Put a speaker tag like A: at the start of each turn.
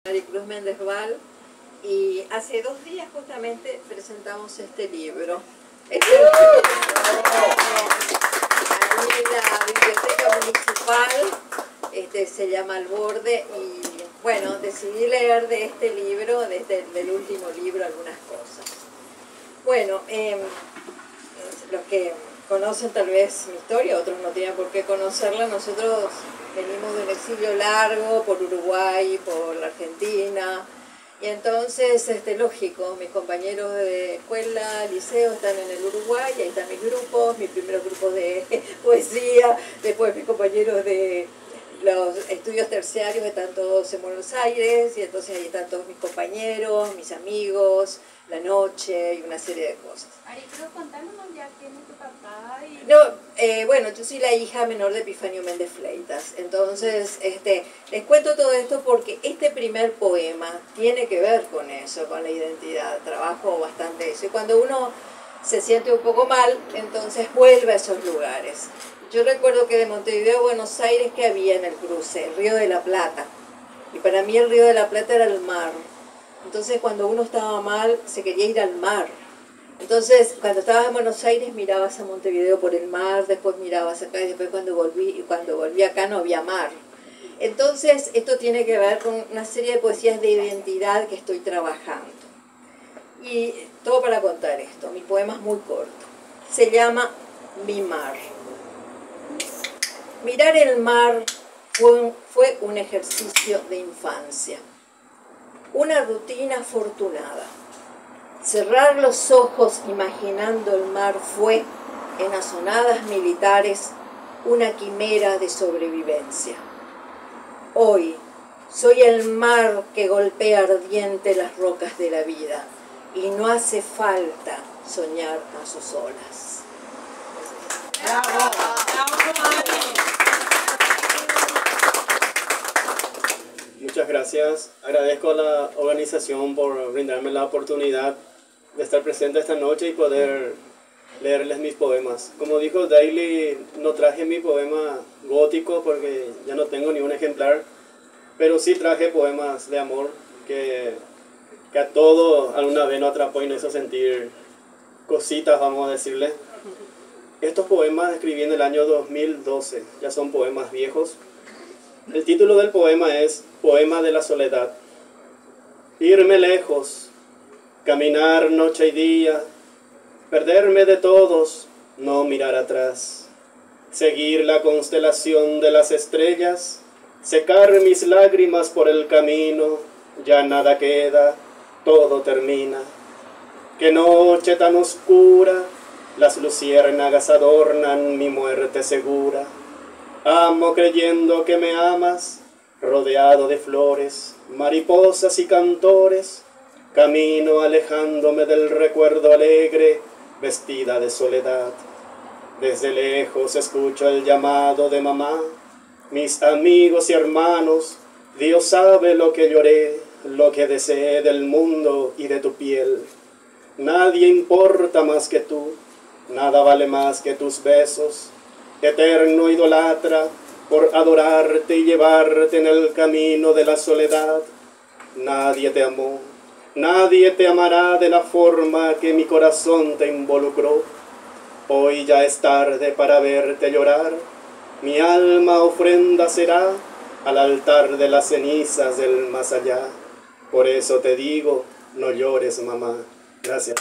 A: Maricruz Méndez Val, y hace 2 días justamente presentamos este libro. Este libro ahí en la biblioteca municipal, se llama Al Borde, y bueno, decidí leer de este libro, del último libro, algunas cosas. Bueno, los que conocen tal vez mi historia, otros no tienen por qué conocerla. Nosotros venimos de un exilio largo por Uruguay, por la Argentina, y entonces, lógico, mis compañeros de escuela, liceo están en el Uruguay, ahí están mis grupos, mis primeros grupos de poesía, después mis compañeros de los estudios terciarios están todos en Buenos Aires, y entonces ahí están todos mis compañeros, mis amigos, la noche y una serie de cosas.
B: Ari, pero contanos ya quién es tu papá y...
A: No, bueno, yo soy la hija menor de Epifanio Méndez Fleitas, entonces les cuento todo esto porque este primer poema tiene que ver con eso, con la identidad, trabajo bastante eso, y cuando uno se siente un poco mal, entonces vuelve a esos lugares. Yo recuerdo que de Montevideo a Buenos Aires, que había en el cruce, el Río de la Plata, y para mí el Río de la Plata era el mar. Entonces cuando uno estaba mal se quería ir al mar. Entonces cuando estabas en Buenos Aires mirabas a Montevideo por el mar, después mirabas acá, y después cuando volví acá no había mar. Entonces esto tiene que ver con una serie de poesías de identidad que estoy trabajando. Y todo para contar esto, mi poema es muy corto. Se llama Mi mar. Mirar el mar fue un ejercicio de infancia, una rutina afortunada. Cerrar los ojos imaginando el mar fue, en asonadas militares, una quimera de sobrevivencia. Hoy soy el mar que golpea ardiente las rocas de la vida, y no hace falta soñar a sus olas.
B: ¡Bravo!
C: Muchas gracias. Agradezco a la organización por brindarme la oportunidad de estar presente esta noche y poder leerles mis poemas. Como dijo Daily, no traje mi poema gótico porque ya no tengo ni un ejemplar, pero sí traje poemas de amor que a todo alguna vez nos atrapó y nos hizo sentir cositas, vamos a decirle. Estos poemas escribí en el año 2012, ya son poemas viejos. El título del poema es Poema de la Soledad. Irme lejos, caminar noche y día, perderme de todos, no mirar atrás, seguir la constelación de las estrellas, secar mis lágrimas por el camino, ya nada queda, todo termina. Qué noche tan oscura, las luciérnagas adornan mi muerte segura. Amo creyendo que me amas, rodeado de flores, mariposas y cantores, camino alejándome del recuerdo alegre, vestida de soledad. Desde lejos escucho el llamado de mamá, mis amigos y hermanos, Dios sabe lo que lloré, lo que deseé del mundo y de tu piel. Nadie importa más que tú, nada vale más que tus besos, eterno idolatra, por adorarte y llevarte en el camino de la soledad. Nadie te amó, nadie te amará de la forma que mi corazón te involucró. Hoy ya es tarde para verte llorar, mi alma ofrenda será al altar de las cenizas del más allá. Por eso te digo, no llores, mamá. Gracias.